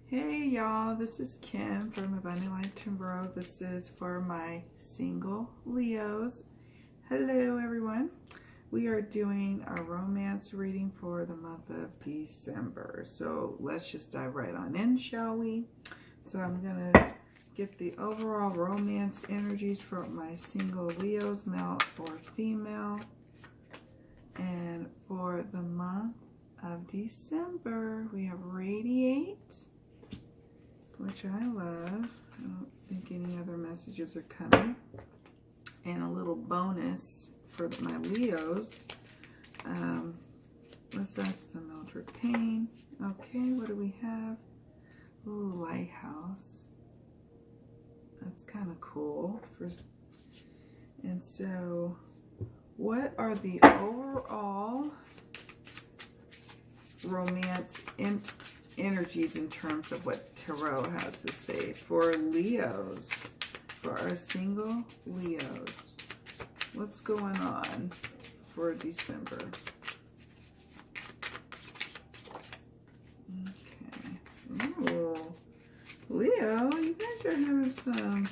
Hey y'all, this is Kim from Abundant Life Tarot. This is for my single Leos. Hello everyone. We are doing our romance reading for the month of December. So let's just dive right on in, shall we? So I'm going to get the overall romance energies for my single Leos, male or female. And for the month of December, we have Radiate, which I love. I don't think any other messages are coming. And a little bonus for my Leos. Let's ask the Mildred Payne. Okay, what do we have? Ooh, lighthouse. That's kind of cool. And so, what are the overall romance energies in terms of what Tarot has to say for Leos, for our single Leos? What's going on for December? Okay. Ooh. Leo, you guys are having some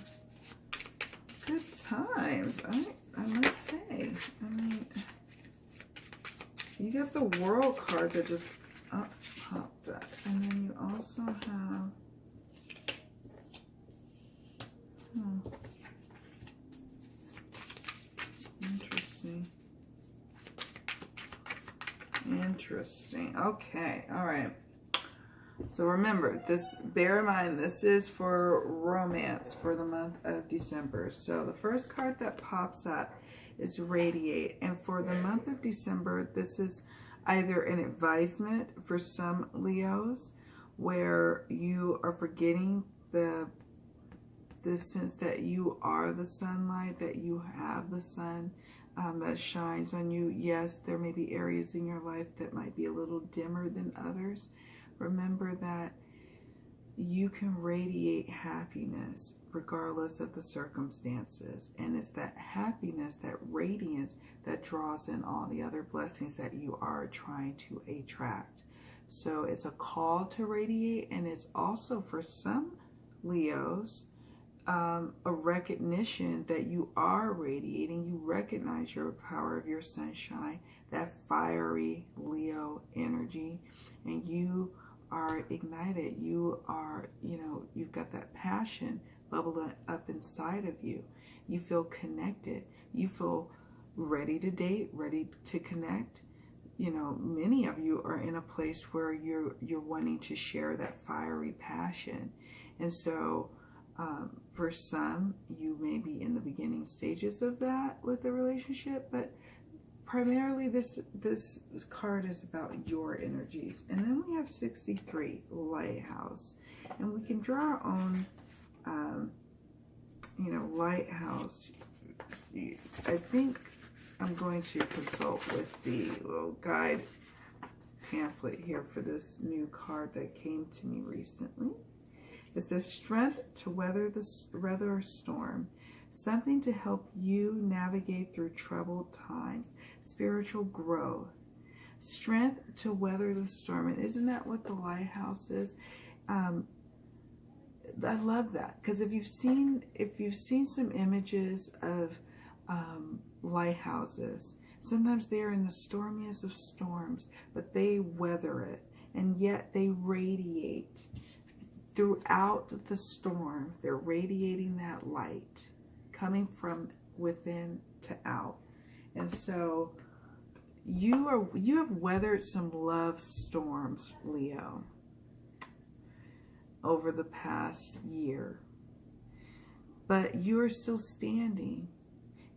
good times, I must say. I mean, you got the World card that just popped up. And then you also have Interesting. Okay. All right. So remember, bear in mind, this is for romance for the month of December. So the first card that pops up is Radiate. And for the month of December, this is either an advisement for some Leos where you are forgetting the sense that you are the sunlight, that you have the sun that shines on you. Yes, there may be areas in your life that might be a little dimmer than others. Remember that you can radiate happiness regardless of the circumstances. And it's that happiness, that radiance, that draws in all the other blessings that you are trying to attract. So it's a call to radiate, and it's also for some Leos a recognition that you are radiating. You recognize your power of your sunshine, that fiery Leo energy, and you are ignited. You are, you've got that passion bubbling up inside of you. You feel connected. You feel ready to date, ready to connect. Many of you are in a place where you're wanting to share that fiery passion. And so for some, you may be in the beginning stages of that with the relationship, but primarily this card is about your energies. And then we have 63, lighthouse. And we can draw our own, lighthouse. I think I'm going to consult with the little guide pamphlet here for this new card that came to me recently. It says, strength to weather a storm. Something to help you navigate through troubled times. Spiritual growth. Strength to weather the storm. And isn't that what the lighthouse is? I love that, because if you've seen some images of lighthouses, sometimes they're in the stormiest of storms, but they weather it, and yet they radiate throughout the storm. They're radiating that light coming from within to out. And so you have weathered some love storms, Leo, over the past year, but you are still standing,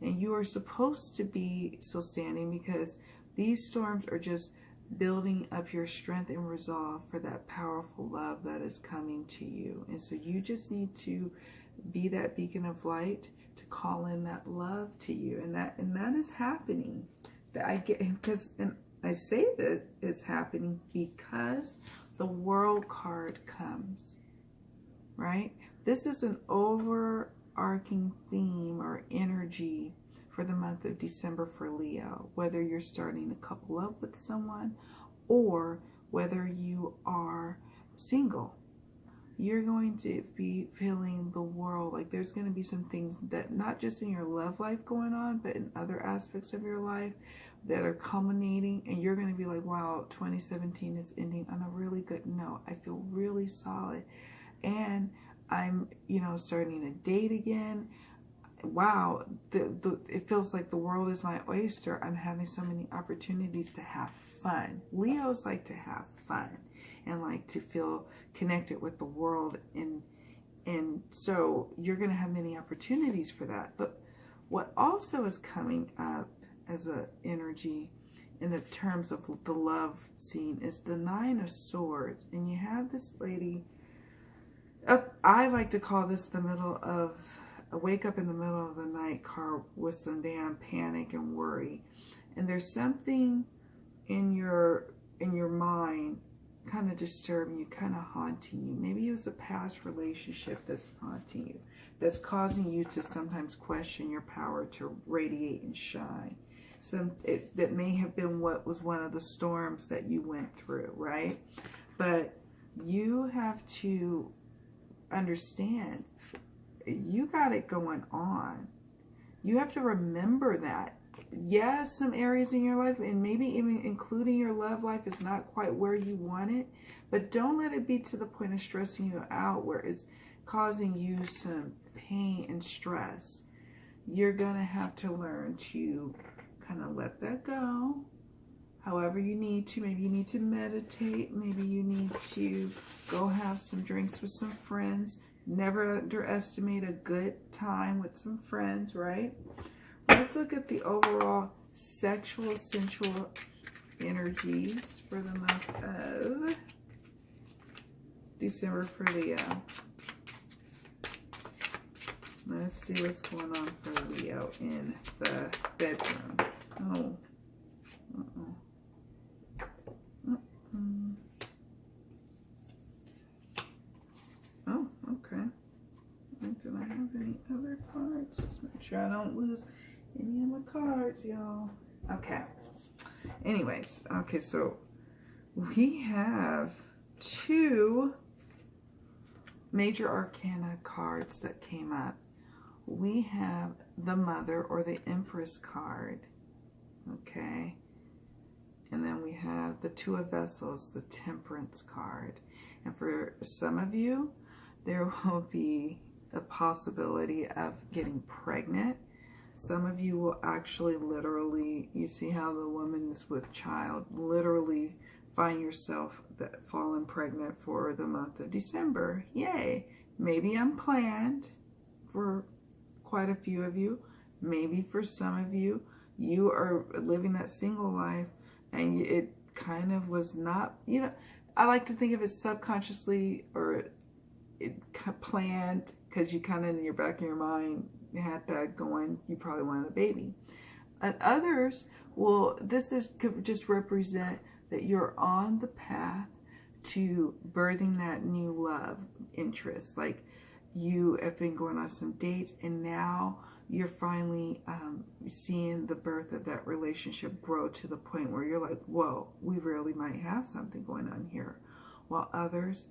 and you are supposed to be still standing, because these storms are just building up your strength and resolve for that powerful love that is coming to you. And so you just need to be that beacon of light to call in that love to you, and that is happening. That I get, and I say that it's happening because the World card comes, right? This is an overarching theme or energy for the month of December for Leo, whether you're starting to couple up with someone or whether you are single. you're going to be feeling the world. Like there's going to be some things that not just in your love life going on, but in other aspects of your life that are culminating, and you're going to be like, wow, 2017 is ending on a really good note. I feel really solid, and I'm, you know, starting to date again. Wow, it feels like the world is my oyster. I'm having so many opportunities to have fun. Leos like to have fun and like to feel connected with the world, and so you're going to have many opportunities for that. But what also is coming up as a energy in the terms of the love scene is the Nine of Swords, and you have this lady up. I like to call this the middle of a wake up in the middle of the night card with some damn panic and worry, and there's something in your mind kind of disturbing you, kind of haunting you. Maybe it was a past relationship that's haunting you, that's causing you to sometimes question your power to radiate and shine. That may have been what was one of the storms that you went through, right? But you have to understand, you got it going on. You have to remember that. Yes, some areas in your life, and maybe even including your love life, is not quite where you want it, but don't let it be to the point of stressing you out where it's causing you some pain and stress. You're gonna have to learn to kind of let that go however you need to. Maybe you need to meditate, maybe you need to go have some drinks with some friends. Never underestimate a good time with some friends, right? Let's look at the overall sexual, sensual energies for the month of December for Leo. Let's see what's going on for Leo in the bedroom. Oh. Oh, okay. Did I have any other cards? Just make sure I don't lose any of my cards, y'all. Okay. Anyways, okay, so we have 2 major arcana cards that came up. We have the Mother or the Empress card. Okay. And then we have the Two of Vessels, the Temperance card. And for some of you, there will be a possibility of getting pregnant. Some of you will actually literally, you see how the woman is with child, literally find yourself falling pregnant for the month of December. Yay! Maybe unplanned for quite a few of you. Maybe for some of you, you are living that single life and it kind of was not, you know, I like to think of it subconsciously or it planned because you kind of in your back of your mind had that going, you probably wanted a baby. And others, well, could just represent that you're on the path to birthing that new love interest. Like you have been going on some dates and now you're finally seeing the birth of that relationship grow to the point where you're like, whoa, we really might have something going on here. While others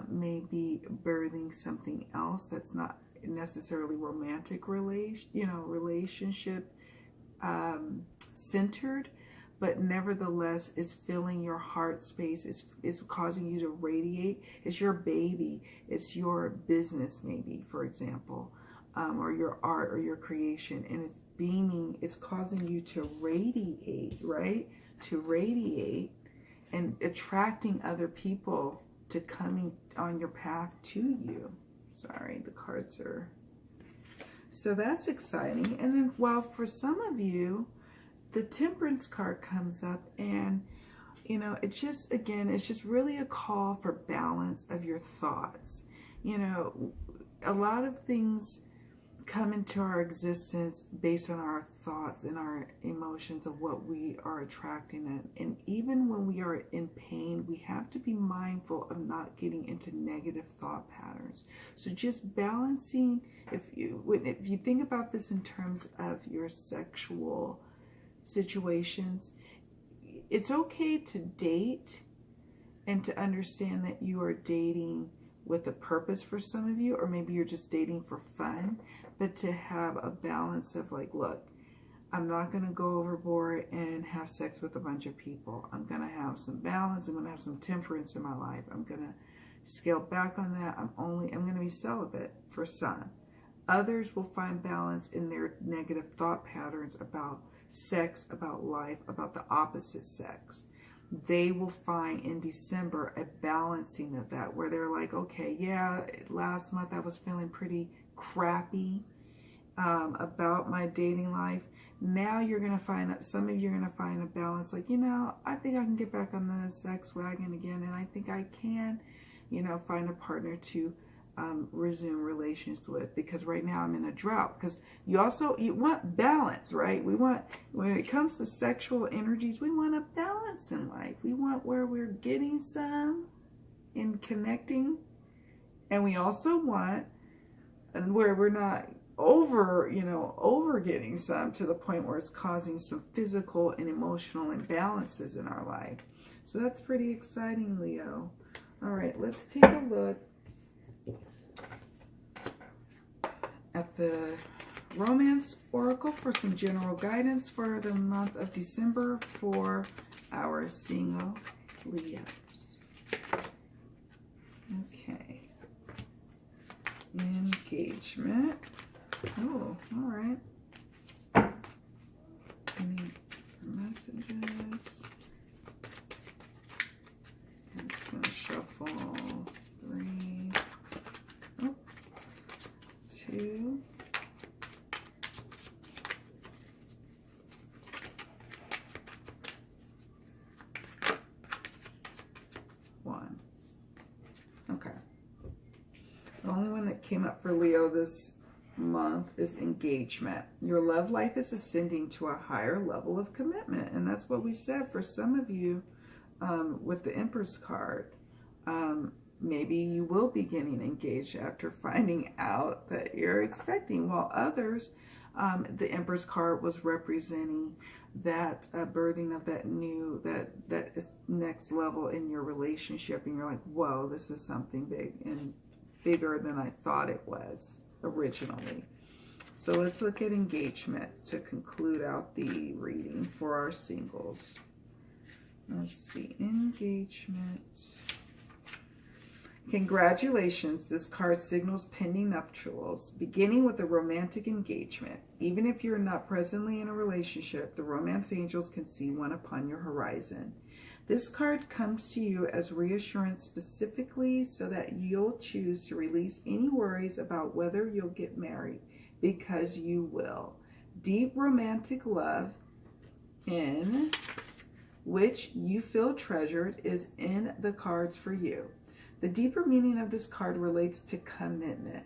may be birthing something else that's not necessarily romantic relationship centered, but nevertheless is filling your heart space, is causing you to radiate. It's your baby, it's your business maybe, for example, or your art or your creation, and it's beaming, it's causing you to radiate, right? To radiate and attracting other people to coming on your path to you. Sorry, the cards are... So that's exciting. And then, well, for some of you, the Temperance card comes up and, you know, it's just, again, it's just really a call for balance of your thoughts. You know, a lot of things come into our existence based on our thoughts and our emotions of what we are attracting. And even when we are in pain, we have to be mindful of not getting into negative thought patterns. So just balancing, if you think about this in terms of your sexual situations, it's okay to date and to understand that you are dating with a purpose for some of you, or maybe you're just dating for fun, but to have a balance of like, look, I'm not going to go overboard and have sex with a bunch of people. I'm going to have some balance. I'm going to have some temperance in my life. I'm going to scale back on that. I'm going to be celibate for some. Others will find balance in their negative thought patterns about sex, about life, about the opposite sex. They will find in December a balancing of that, where they're like, okay, yeah, last month I was feeling pretty crappy about my dating life. Now you're going to find, some of you are going to find a balance, like, you know, I think I can get back on the sex wagon again, and I think I can, you know, find a partner to resume relations with, because right now I'm in a drought. Because you want balance, right? We want, when it comes to sexual energies, we want a balance in life. We want where we're getting some in connecting, and we also want where we're not over getting some to the point where it's causing some physical and emotional imbalances in our life. So that's pretty exciting, Leo. All right, let's take a look at the Romance Oracle for some general guidance for the month of December for our single Leos. Okay. Engagement. Oh, all right. Any messages? I'm just going to shuffle 3, 2, 1. Okay. The only one that came up for Leo this month is engagement. Your love life is ascending to a higher level of commitment, and that's what we said for some of you with the Empress card. Maybe you will be getting engaged after finding out that you're expecting, while others, the Empress card was representing that birthing of that new, that is next level in your relationship, and you're like, whoa, this is something big and bigger than I thought it was originally. So let's look at engagement to conclude out the reading for our singles. Let's see, engagement. Congratulations, this card signals pending nuptials, beginning with a romantic engagement. Even if you're not presently in a relationship, the romance angels can see one upon your horizon. This card comes to you as reassurance specifically so that you'll choose to release any worries about whether you'll get married, because you will. Deep romantic love in which you feel treasured is in the cards for you. The deeper meaning of this card relates to commitment.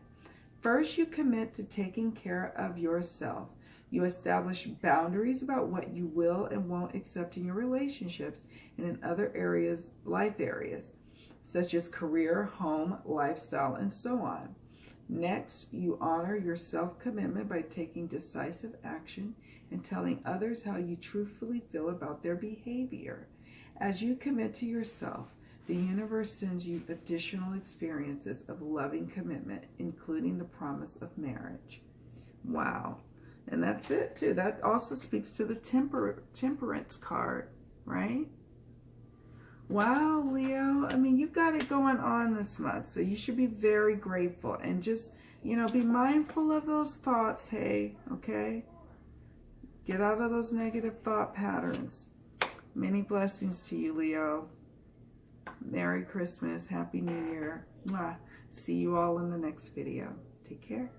First, you commit to taking care of yourself. You establish boundaries about what you will and won't accept in your relationships and in other areas, life areas, such as career, home, lifestyle, and so on. Next, you honor your self-commitment by taking decisive action and telling others how you truthfully feel about their behavior. As you commit to yourself, the universe sends you additional experiences of loving commitment, including the promise of marriage. Wow. And that's it, too. That also speaks to the temperance card, right? Wow, Leo. I mean, you've got it going on this month, so you should be very grateful. And just, you know, be mindful of those thoughts, hey, okay? Get out of those negative thought patterns. Many blessings to you, Leo. Merry Christmas. Happy New Year. Mwah. See you all in the next video. Take care.